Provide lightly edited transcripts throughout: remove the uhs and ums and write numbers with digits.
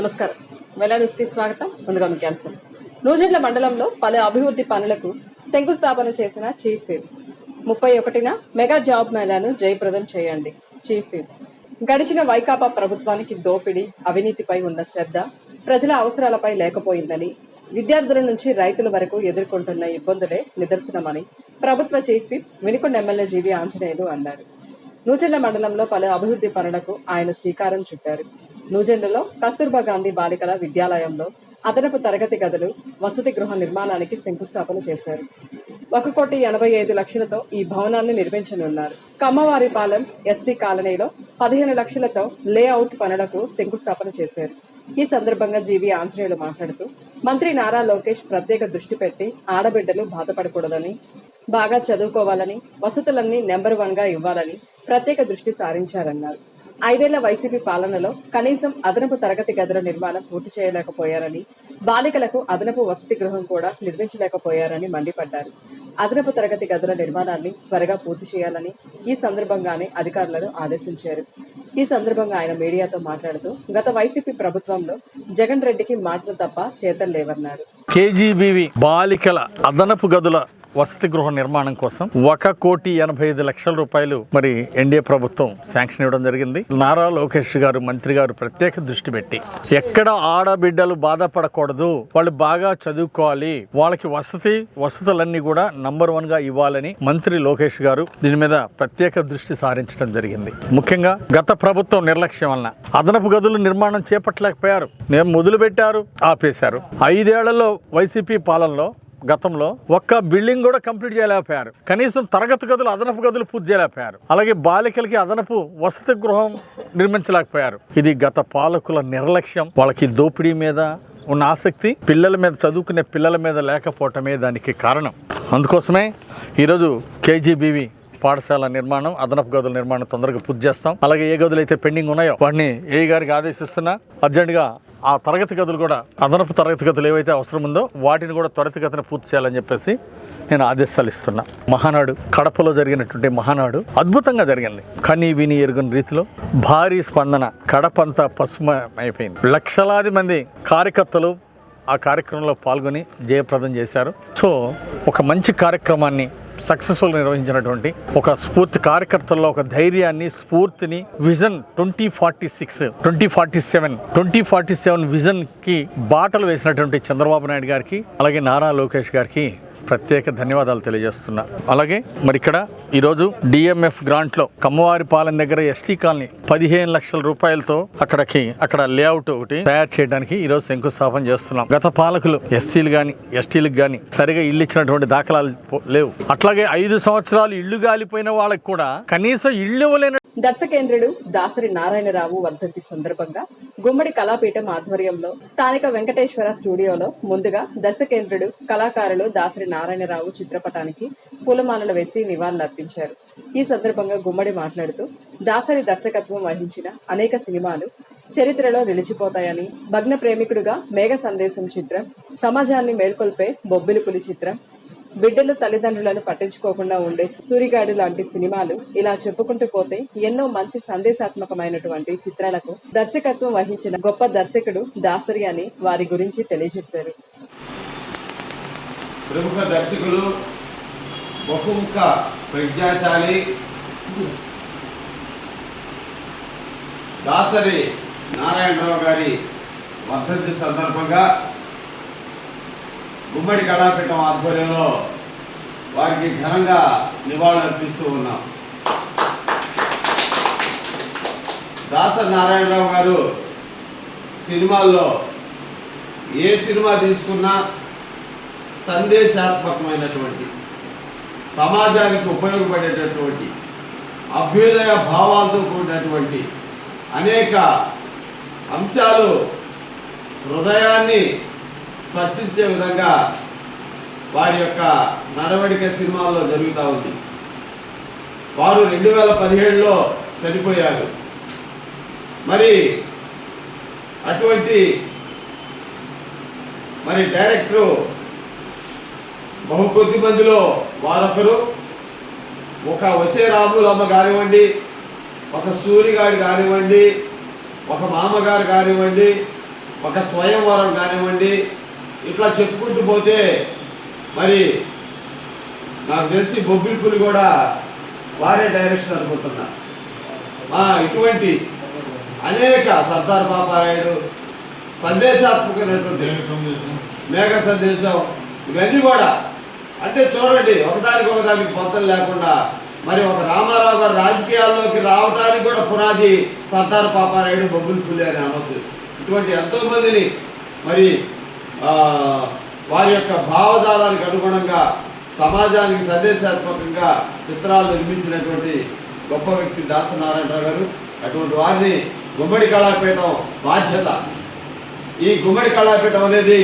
నమస్కారం. వెలా న్యూస్కి స్వాగతం. ముందుగా ముఖ్యాంశాలు. నూజెండ్ల మండలంలో పలు అభివృద్ధి పనులకు శంకుస్థాపన చేసిన చీఫ్ విప్. 31న మెగా జాబ్ మేళాను జయప్రదం చేయండి. Chief whip. గడిచిన వైకాపా ప్రభుత్వానికి దోపిడీ, అవినీతిపై ఉన్న శ్రద్ధ ప్రజల అవసరాలపై లేకపోయిందని, విద్యార్థుల నుంచి రైతుల వరకు ఎదుర్కొంటున్న ఇబ్బందులే నిదర్శనమని ప్రభుత్వ చీఫ్ విప్ వినుకొండ ఎమ్మెల్యే జీవి ఆంజనేయులు అన్నారు. నూజెండ్ల మండలంలో పలు అభివృద్ధి పనులకు ఆయన శ్రీకారం చుట్టారు. నూజెండ్లలో కస్తూర్బా గాంధీ బాలికల విద్యాలయంలో అదనపు తరగతి గదులు, వసతి గృహ నిర్మాణానికి శంకుస్థాపన చేశారు. 1,85,00,000తో ఈ భవనాన్ని నిర్మించనున్నారు. కమ్మవారిపాలెం ఎస్టీ కాలనీలో 15 లక్షలతో లేఅవుట్ పనులకు శంకుస్థాపన చేశారు. ఈ సందర్భంగా జీవి ఆంజనేయులు మాట్లాడుతూ, మంత్రి నారా లోకేష్ ప్రత్యేక దృష్టి పెట్టి ఆడబిడ్డలు బాధపడకూడదని, బాగా చదువుకోవాలని, వసతులన్నీ నెంబర్ 1గా ఇవ్వాలని ప్రత్యేక దృష్టి సారించారన్నారు. 5 ఏళ్ల వైసీపీ పాలనలో కనీసం అదనపు తరగతి గదుల నిర్మాణం పూర్తి చేయలేకపోయారని, బాలికలకు అదనపు వసతి గృహం కూడా నిర్మించలేకపోయారని మండిపడ్డారు. అదనపు తరగతి గదుల నిర్మాణాన్ని త్వరగా పూర్తి చేయాలని ఈ సందర్భంగానే అధికారులను ఆదేశించారు. ఈ సందర్భంగా ఆయన మీడియాతో మాట్లాడుతూ, గత వైసీపీ ప్రభుత్వంలో జగన్ రెడ్డికి మాటలు తప్ప చేతలు లేవన్నారు. కేజీబీవీ బాలికల అదనపు గదుల వసతి గృహ నిర్మాణం కోసం 1,85,00,000 రూపాయలు మరి ఎన్డీఏ ప్రభుత్వం శాంక్షన్ ఇవ్వడం జరిగింది. నారా లోకేష్ గారు, మంత్రి గారు ప్రత్యేక దృష్టి పెట్టి ఎక్కడ ఆడబిడ్డలు బాధపడకూడదు, వాళ్ళు బాగా చదువుకోవాలి, వాళ్ళకి వసతులన్నీ కూడా నంబర్ 1గా ఇవ్వాలని మంత్రి లోకేష్ గారు దీని మీద ప్రత్యేక దృష్టి సారించడం జరిగింది. ముఖ్యంగా గత ప్రభుత్వం నిర్లక్ష్యం వలన అదనపు గదులు నిర్మాణం చేపట్టలేకపోయారు. మొదలు పెట్టారు, ఆపేశారు. 5 ఏళ్లలో వైసీపీ పాలనలో గతంలో ఒక్క బిల్డింగ్ కూడా కంప్లీట్ చేయలేకపోయారు. కనీసం తరగతి గదులు, అదనపు గదులు పూర్తి చేయలేకపోయారు. అలాగే బాలికలకి అదనపు వసతి గృహం నిర్మించలేకపోయారు. ఇది గత పాలకుల నిర్లక్ష్యం. వాళ్ళకి దోపిడీ మీద ఉన్న ఆసక్తి పిల్లల మీద, చదువుకునే పిల్లల మీద లేకపోవటమే దానికి కారణం. అందుకోసమే ఈరోజు కేజీబీవీ పాఠశాల నిర్మాణం, అదనపు గదుల నిర్మాణం తొందరగా పూర్తి చేస్తాం. అలాగే ఏ గదులు అయితే పెండింగ్ ఉన్నాయో వాటిని ఏఈ గారికి ఆదేశిస్తున్నా అర్జెంటుగా ఆ తరగతి గదులు కూడా, అదనపు తరగతి గదులు ఏవైతే అవసరం ఉందో వాటిని కూడా త్వరితగతిన పూర్తి చేయాలని చెప్పేసి నేను ఆదేశాలు ఇస్తున్నా. మహానాడు, కడపలో జరిగినటువంటి మహానాడు అద్భుతంగా జరిగింది. కనీ విని ఎరుగని రీతిలో భారీ స్పందన. కడపంతా పసుమైపోయింది. లక్షలాది మంది కార్యకర్తలు ఆ కార్యక్రమంలో పాల్గొని జయప్రదం చేశారు. సో ఒక మంచి కార్యక్రమాన్ని సక్సెస్ఫుల్ నిర్వహించినటువంటి ఒక స్ఫూర్తి, కార్యకర్తల్లో ఒక ధైర్యాన్ని, స్ఫూర్తిని, విజన్ 2047 విజన్ కి బాటలు వేసినటువంటి చంద్రబాబు నాయుడు గారికి, అలాగే నారా లోకేష్ గారికి ప్రత్యేక ధన్యవాదాలు తెలియజేస్తున్నా. అలాగే మరి ఇక్కడ ఈరోజు డిఎంఎఫ్ గ్రాంట్ లో కమ్మవారిపాలెం దగ్గర ఎస్టీ కాలనీ 15 లక్షల రూపాయలతో అక్కడ లేఅవుట్ ఒకటి తయారు చేయడానికి ఈరోజు శంకుస్థాపన చేస్తున్నాం. గత పాలకులు ఎస్సీలు గాని, ఎస్టీలకు గాని సరిగా ఇల్లు ఇచ్చినటువంటి దాఖలాలు లేవు. అట్లాగే 5 సంవత్సరాలు ఇళ్లు గాలిపోయిన వాళ్ళకి కూడా కనీసం ఇళ్లు ఇవ్వలేని దర్శకేంద్రుడు దాసరి నారాయణరావు వర్ధంతి సందర్భంగా గుమ్మడి కళాపీఠం ఆధ్వర్యంలో స్థానిక వెంకటేశ్వర స్టూడియోలో ముందుగా దర్శకేంద్రుడు, కళాకారులు దాసరి నారాయణరావు చిత్రపటానికి పూలమాలలు వేసి నివాళులర్పించారు. ఈ సందర్భంగా గుమ్మడి మాట్లాడుతూ, దాసరి దర్శకత్వం వహించిన అనేక సినిమాలు చరిత్రలో నిలిచిపోతాయని, భగ్న ప్రేమికుడుగా మేఘ సందేశం చిత్రం, సమాజాన్ని మేల్కొల్పే బొబ్బిలి పులి చిత్రం, బిడ్డలు తల్లిదండ్రులను పట్టించుకోకుండా ఉండే సూరిగాడు లాంటి సినిమాలు, ఇలా చెప్పుకుంటూ పోతే ఎన్నో మంచి సందేశాత్మకమైనటువంటి చిత్రాలకు దర్శకత్వం వహించిన గొప్ప దర్శకుడు దాసరి అని వారి గురించి తెలియజేశారు. ప్రముఖ దర్శకులు, బహుముఖ ప్రజ్ఞాశాలి దాసరి నారాయణరావు గారి వర్ధంతి సందర్భంగా గుమ్మడి కళాపీఠం ఆధ్వర్యంలో వారికి ఘనంగా నివాళులు అర్పిస్తూ ఉన్నాం. దాసరి నారాయణరావు గారు సినిమాల్లో ఏ సినిమా తీసుకున్నా సందేశాత్మకమైనటువంటి, సమాజానికి ఉపయోగపడేటటువంటి, అభ్యుదయ భావాలతో కూడినటువంటి అనేక అంశాలు హృదయాన్ని స్పర్శించే విధంగా వారి యొక్క నడవడిక సినిమాల్లో జరుగుతూ ఉంది. వారు 2017లో చనిపోయారు. మరి అటువంటి డైరెక్టరు బహు కొద్ది మందిలో వారొకరు. ఒక వసే రాములమ్మ కానివ్వండి, ఒక సూరిగాడు కానివ్వండి, ఒక మామగారు కానివ్వండి, ఒక స్వయంవరం కానివ్వండి, ఇట్లా చెప్పుకుంటూ పోతే మరి నాకు తెలిసి బొబ్బిలిపులి కూడా వారే డైరెక్షన్ అనుకుంటున్నా. ఇటువంటి అనేక సర్దార్ పాపారాయుడు సందేశాత్మకమైనటువంటి మేఘ సందేశం ఇవన్నీ కూడా అంటే చూడండి, ఒకదానికి పొంతలు లేకుండా మరి ఒక రామారావు గారు రాజకీయాల్లోకి రావడానికి కూడా పునాది సర్దార్ పాపారాయుడు, బొబ్బిలిపులి అని అనవచ్చు. ఇటువంటి ఎంతోమందిని మరి వారి యొక్క భావజాలానికి అనుగుణంగా సమాజానికి సందేశాత్మకంగా చిత్రాలు నిర్మించినటువంటి గొప్ప వ్యక్తి దాసనారాయణరావు గారు. అటువంటి వారిని గుమ్మడి కళాపీఠం బాధ్యత. ఈ గుమ్మడి కళాపీఠం అనేది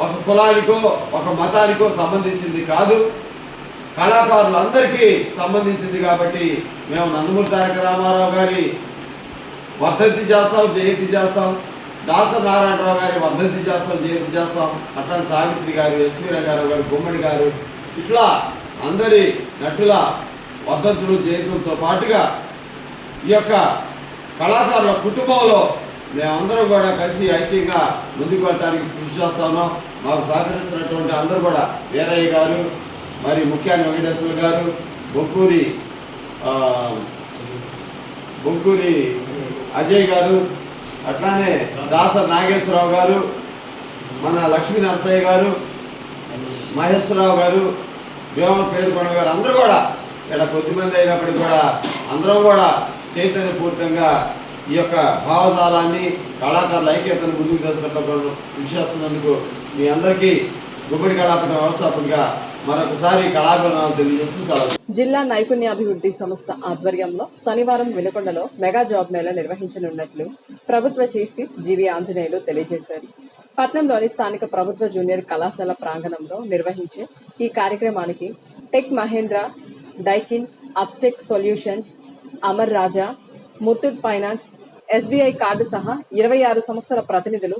ఒక కులానికో ఒక మతానికో సంబంధించింది కాదు, కళాకారులందరికీ సంబంధించింది. కాబట్టి మేము నందమూరి తారక రామారావు గారి వర్ధంతి చేస్తాం, జయంతి చేస్తాం, దాసనారాయణరావు గారి వర్ధంతి చేస్తాం, జయంతి చేస్తాం, అట్లా సావిత్రి గారు, ఎస్వి రంగారావు గారు, గుమ్మడి గారు, ఇట్లా అందరి నటుల వర్ధంతులు జయంతులతో పాటుగా ఈ యొక్క కళాకారుల కుటుంబంలో మేమందరం కూడా కలిసి ఐక్యంగా ముందుకు వెళ్ళడానికి కృషి చేస్తా ఉన్నాం. మాకు సహకరిస్తున్నటువంటి అందరూ కూడా వీరయ్య గారు, మరి ముఖ్యంగా వెంకటేశ్వర గారు, బొంకూరి అజయ్ గారు, అట్లానే దాస నాగేశ్వరరావు గారు, మన లక్ష్మీ నరసయ్య గారు, మహేశ్వరరావు గారు, వేమపేరుకొండ గారు, అందరూ కూడా ఇక్కడ కొద్దిమంది అయినప్పటికీ కూడా అందరం కూడా చైతన్యపూరితంగా ఈ యొక్క భావజాలాన్ని కళాకారుల ఐక్యతను ముందుకు తీసుకెళ్ళడం కృషి చేస్తున్నందుకు మీ అందరికీ గుమ్మడి కళాపీఠం వ్యవస్థాపకుడిగా మరొకసారి కళాభివందనాలు తెలియజేస్తూ సెలవు. జిల్లా నైపుణ్యాభివృద్ధి సంస్థ ఆధ్వర్యంలో శనివారం వినుకొండలో మెగా జాబ్ మేళా నిర్వహించనున్నట్లు ప్రభుత్వ చీఫ్ విప్ జీవి ఆంజనేయులు తెలియజేశారు. పట్నంలోని స్థానిక ప్రభుత్వ జూనియర్ కళాశాల ప్రాంగణంలో నిర్వహించే ఈ కార్యక్రమానికి టెక్ మహేంద్ర, డైకిన్, అబ్స్టెక్ solutions, Amar Raja, Muthoot finance, SBI card సహా 26 సంస్థల ప్రతినిధులు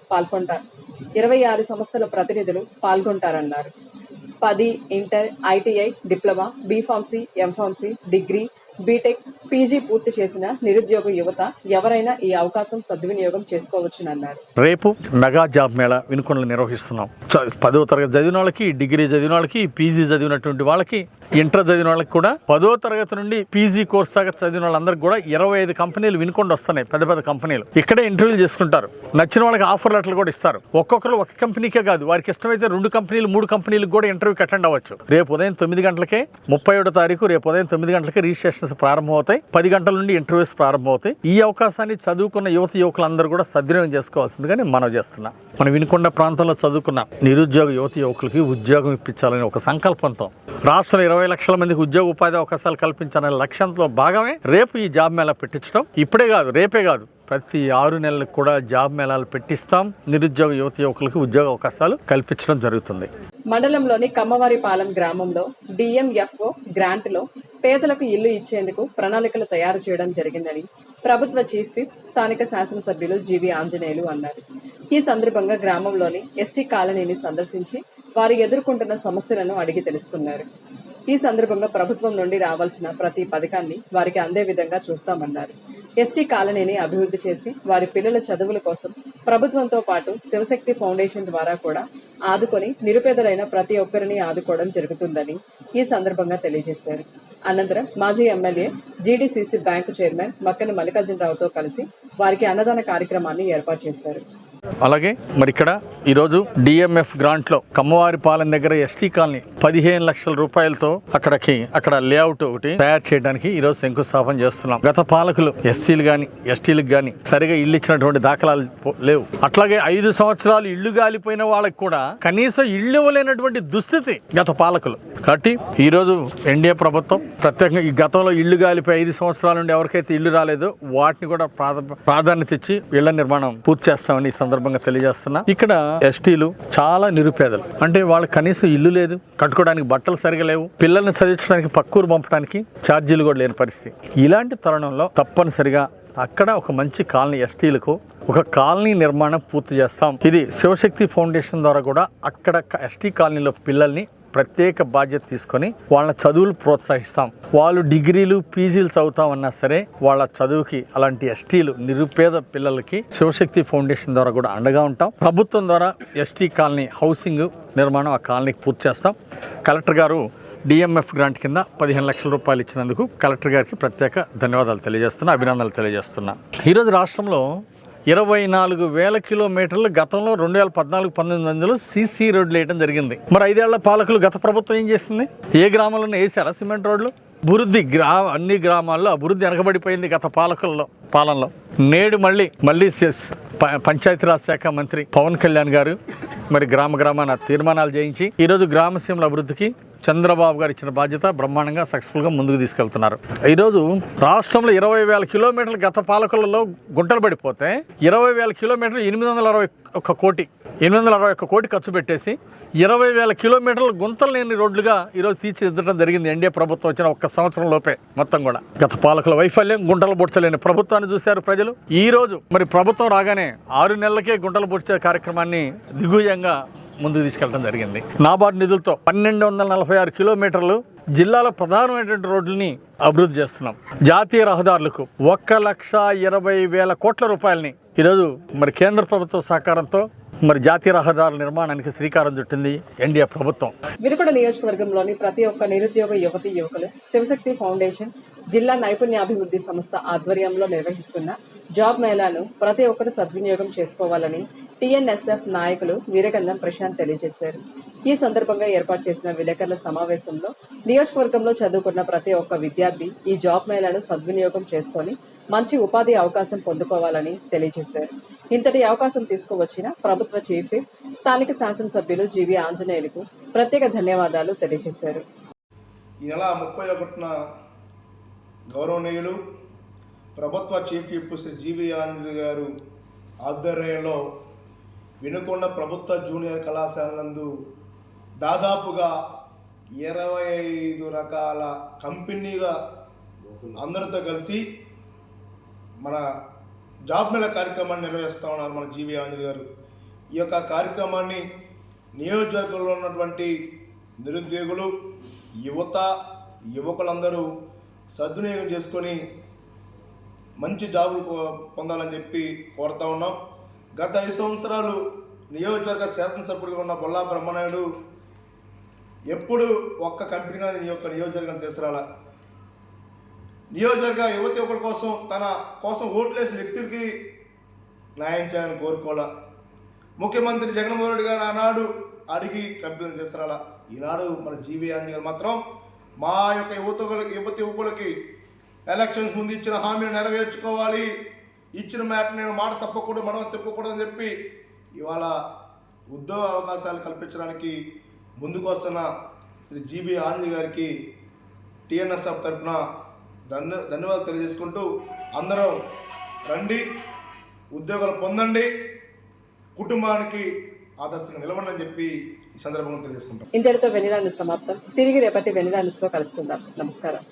పాల్గొంటారన్నారు. 10 inter, ITI, diploma, B Pharmacy, M Pharmacy, degree, B Tech, PG పూర్తి చేసిన నిరుద్యోగ యువత ఎవరైనా ఈ అవకాశం సద్వినియోగం చేసుకోవచ్చునన్నారు. రేపు మెగా జాబ్ మేళా వినుకొండలో నిర్వహిస్తున్నాం. 10వ తరగతి చదివిన వాళ్ళకి, డిగ్రీ చదివిన వాళ్ళకి, పీజీ చదివినటువంటి వాళ్ళకి, ఇంటర్ చదివిన వాళ్ళకి కూడా 10వ తరగతి నుండి పీజీ కోర్స్ దాకా చదివిన వాళ్ళందరికీ కూడా 25 కంపెనీలు వినుకొండ వస్తున్నాయి. పెద్ద పెద్ద కంపెనీలు ఇక్కడే ఇంటర్వ్యూలు చేసుకుంటారు. నచ్చిన వాళ్ళకి ఆఫర్ లెటర్లు కూడా ఇస్తారు. ఒక్కొక్కరు ఒక కంపెనీకే కాదు, వారికి ఇష్టమైతే 2 కంపెనీలు 3 కంపెనీలకు కూడా ఇంటర్వ్యూకి అటెండ్ అవ్వచ్చు. రేపు ఉదయం 9 గంటలకే 31వ తారీఖు రేపు ఉదయం 9 గంటలకే రిజిస్ట్రేషన్స్ ప్రారంభమవుతాయి. 10 గంటల నుండి ఇంటర్వ్యూస్ ప్రారంభమవుతాయి. ఈ అవకాశాన్ని చదువుకున్న యువకులందరూ కూడా సద్వినియోగం చేసుకోవాల్సిందిగా నేను మనవి చేస్తున్నా. మన వినుకొండ ప్రాంతంలో చదువుకున్న నిరుద్యోగ యువకులకి ఉద్యోగం ఇప్పించాలని ఒక సంకల్పంతో రాష్ట్రంలో 20 లక్షల మందికి ఉద్యోగ ఉపాధి అవకాశాలు కల్పించాలనే లక్ష్యంలో భాగమే రేపు ఈ జాబ్ మేళా పెట్టించడం. ఇప్పుడే కాదు, రేపే కాదు, ప్రతి 6 నెలలకు కూడా జాబ్ మేళాలు పెట్టిస్తాం. నిరుద్యోగ యువకులకి ఉద్యోగ అవకాశాలు కల్పించడం జరుగుతుంది. మండలంలోని కమ్మవారిపాలెం గ్రామంలో DMFO గ్రాంట్లో పేదలకు ఇల్లు ఇచ్చేందుకు ప్రణాళికలు తయారు చేయడం జరిగిందని ప్రభుత్వ చీఫ్ విప్ స్థానిక శాసనసభ్యులు జీవి ఆంజనేయులు అన్నారు. ఈ సందర్భంగా గ్రామంలోని ఎస్టీ కాలనీని సందర్శించి వారు ఎదుర్కొంటున్న సమస్యలను అడిగి తెలుసుకున్నారు. ఈ సందర్భంగా ప్రభుత్వం నుండి రావాల్సిన ప్రతి పథకాన్ని వారికి అందే విధంగా చూస్తామన్నారు. ఎస్టీ కాలనీని అభివృద్ధి చేసి వారి పిల్లల చదువుల కోసం ప్రభుత్వంతో పాటు శివశక్తి ఫౌండేషన్ ద్వారా కూడా ఆదుకొని నిరుపేదలైన ప్రతి ఒక్కరిని ఆదుకోవడం జరుగుతుందని ఈ సందర్భంగా తెలియజేశారు. అనంతరం మాజీ MLA GDCC bank chairman Makkana మల్లికార్జునరావుతో కలిసి వారికి అన్నదాన కార్యక్రమాన్ని ఏర్పాటు చేశారు. అలాగే మరి ఇక్కడ ఈరోజు DMF గ్రాంట్లో కమ్మవారిపాలెం దగ్గర ఎస్టీ కాలనీ 15 లక్షల రూపాయలతో అక్కడ లేఅవుట్ ఒకటి తయారు చేయడానికి ఈరోజు శంకుస్థాపన చేస్తున్నాం. గత పాలకులు ఎస్సీలు గాని ఎస్టీలకు గాని సరిగా ఇల్లు ఇచ్చినటువంటి దాఖలాలు లేవు. అట్లాగే 5 సంవత్సరాలు ఇళ్లు గాలిపోయిన వాళ్ళకి కూడా కనీసం ఇళ్లు ఇవ్వలేనటువంటి దుస్థితి గత పాలకులు. కాబట్టి ఈరోజు ఎన్డీఏ ప్రభుత్వం ప్రత్యేకంగా ఈ గతంలో ఇళ్లు గాలిపోయి 5 సంవత్సరాల నుండి ఎవరికైతే ఇల్లు రాలేదో వాటిని కూడా ప్రాధాన్యత ఇచ్చి ఇళ్ల నిర్మాణం పూర్తి చేస్తామని ఈ సందర్భంగా తెలియజేస్తున్నా. ఇక్కడ ఎస్టీలు చాలా నిరుపేదలు, అంటే వాళ్ళకి కనీసం ఇల్లు లేదు, కట్టుకోవడానికి బట్టలు సరిగా లేవు, పిల్లల్ని చదివించడానికి పక్కూరు పంపడానికి ఛార్జీలు కూడా లేని పరిస్థితి. ఇలాంటి తరుణంలో తప్పనిసరిగా అక్కడ ఒక మంచి కాలనీ ఎస్టీలకు ఒక కాలనీ నిర్మాణం పూర్తి చేస్తాం. ఇది శివశక్తి ఫౌండేషన్ ద్వారా కూడా అక్కడ ఎస్టీ కాలనీలో పిల్లల్ని ప్రత్యేక బాధ్యత తీసుకొని వాళ్ళ చదువులు ప్రోత్సహిస్తాం. వాళ్ళు డిగ్రీలు పీజీలు చదువుతామన్నా సరే వాళ్ళ చదువుకి అలాంటి ఎస్టీలు నిరుపేద పిల్లలకి శివశక్తి ఫౌండేషన్ ద్వారా కూడా అండగా ఉంటాం. ప్రభుత్వం ద్వారా ఎస్టీ కాలనీ హౌసింగ్ నిర్మాణం ఆ కాలనీకి పూర్తి చేస్తాం. కలెక్టర్ గారు డిఎంఎఫ్ గ్రాంట్ కింద 15 లక్షల రూపాయలు ఇచ్చినందుకు కలెక్టర్ గారికి ప్రత్యేక ధన్యవాదాలు తెలియజేస్తున్నా, అభినందనలు తెలియజేస్తున్నా. ఈరోజు రాష్ట్రంలో 24,000 కిలోమీటర్లు గతంలో 2014-19 సీసీ రోడ్లు వేయడం జరిగింది. మరి 5 ఏళ్ల పాలకులు గత ప్రభుత్వం ఏం చేస్తుంది? ఏ గ్రామాలను వేసారా సిమెంట్ రోడ్లు? అభివృద్ధి అన్ని గ్రామాల్లో అభివృద్ధి వెనకబడిపోయింది గత పాలనలో. నేడు మళ్ళీ పంచాయతీరాజ్ శాఖ మంత్రి పవన్ కళ్యాణ్ గారు మరి గ్రామాన తీర్మానాలు చేయించి ఈరోజు గ్రామసీమల అభివృద్ధికి చంద్రబాబు గారు ఇచ్చిన బాధ్యత బ్రహ్మాండంగా సక్సెస్ఫుల్గా ముందుకు తీసుకెళ్తున్నారు. ఈరోజు రాష్ట్రంలో 20,000 కిలోమీటర్లు గత పాలకులలో గుంటలు పడిపోతే 20,000 కిలోమీటర్లు 861 కోటి ఖర్చు పెట్టేసి 20,000 కిలోమీటర్ల గుంతలు లేని రోడ్లుగా ఈరోజు తీర్చిదిద్దడం జరిగింది. ఎన్డీఏ ప్రభుత్వం వచ్చిన 1 సంవత్సరం లోపే మొత్తం కూడా. గత పాలకుల వైఫల్యం, గుంటలు పొడ్చలేని ప్రభుత్వాన్ని చూశారు ప్రజలు. ఈ రోజు మరి ప్రభుత్వం రాగానే 6 నెలలకే గుంటలు పొడిచే కార్యక్రమాన్ని దిగ్విజయంగా ముందుకు తీసుకెళ్ళడం జరిగింది. నాబార్డు నిధులతో 1246 కిలోమీటర్లు జిల్లాల ప్రధానమైనటువంటి రోడ్లని అభివృద్ధి చేస్తున్నాం. జాతీయ రహదారులకు 1,20,000 కోట్ల రూపాయలని ఈరోజు మరి కేంద్ర ప్రభుత్వ సహకారంతో మరి జాతీయ రహదారుల నిర్మాణానికి శ్రీకారం చుట్టింది ఎన్డీఏ ప్రభుత్వం. వినుకొండ నియోజకవర్గంలోని ప్రతి ఒక్క నిరుద్యోగ యువకులు శివశక్తి ఫౌండేషన్ జిల్లా నైపుణ్యాభివృద్ధి సంస్థ ఆధ్వర్యంలో నిర్వహిస్తున్న జాబ్ మేళాను ప్రతి ఒక్కరు సద్వినియోగం చేసుకోవాలని టీఎన్ఎస్ఎఫ్ నాయకులు వీరగంధం ప్రశాంత్ తెలియజేశారు. ఈ సందర్భంగా ఏర్పాటు చేసిన విలేకరుల సమావేశంలో నియోజకవర్గంలో చదువుకున్న ప్రతి ఒక్క విద్యార్థి ఈ జాబ్ మేళాను సద్వినియోగం చేసుకొని మంచి ఉపాధి అవకాశం పొందుకోవాలని తెలియజేశారు. ఇంతటి అవకాశం తీసుకువచ్చిన ప్రభుత్వ చీఫ్ విప్, స్థానిక శాసనసభ్యులు జీవి ఆంజనేయులకు ప్రత్యేక ధన్యవాదాలు తెలియజేశారు. ఈ నెల 31న గౌరవనీయులు ప్రభుత్వ చీఫ్ విప్ శ్రీ జీవి ఆంజనేయులు గారు ఆధ్వర్యంలో వినుకొండ ప్రభుత్వ జూనియర్ కళాశాల నందు దాదాపుగా 25 రకాల కంపెనీల అందరితో కలిసి మన జాబ్ మేళా కార్యక్రమాన్ని నిర్వహిస్తూ ఉన్నారు మన జీవి ఆంజనేయులు గారు. ఈ యొక్క కార్యక్రమాన్ని నియోజకవర్గంలో ఉన్నటువంటి నిరుద్యోగులు, యువకులందరూ సద్వినియోగం చేసుకొని మంచి జాబులు పొందాలని చెప్పి కోరుతా ఉన్నాం. గత 5 సంవత్సరాలు నియోజకవర్గ శాసనసభ్యుడిగా ఉన్న బొల్లా బ్రహ్మనాయుడు ఎప్పుడు ఒక్క కంపెనీగా ఈ యొక్క నియోజకవర్గం తీసుకురాల. నియోజకవర్గ యువకుల కోసం తన కోసం ఓట్లేసిన వ్యక్తులకి న్యాయం చేయాలని కోరుకోవాలా. ముఖ్యమంత్రి జగన్మోహన్ రెడ్డి గారు ఆనాడు అడిగి కంపెనీలు తీసుకురాల. ఈనాడు మన జీవీ ఆంజనేయులు మాత్రం మా యొక్క యువకులకి ఎలక్షన్స్ ముందు ఇచ్చిన హామీని నెరవేర్చుకోవాలి, ఇచ్చిన నేను మాట తప్పకూడదు, మనం తిప్పకూడదు అని చెప్పి ఇవాళ ఉద్యోగ అవకాశాలు కల్పించడానికి ముందుకు వస్తున్న శ్రీ జీవి ఆంజనేయులు గారికి టీఎన్ఎస్ఎఫ్ తరఫున ధన్యవాదాలు తెలియజేసుకుంటూ అందరం రండి, ఉద్యోగాలు పొందండి, కుటుంబానికి ఆదర్శంగా నిలవండి అని చెప్పి ఈ సందర్భంగా తెలియజేసుకుంటాం. ఇంతటితో వెనిలా న్యూస్ సమాప్తం. తిరిగి రేపటి వెనిలా న్యూస్ లో కలుసుకుందాం. నమస్కారం.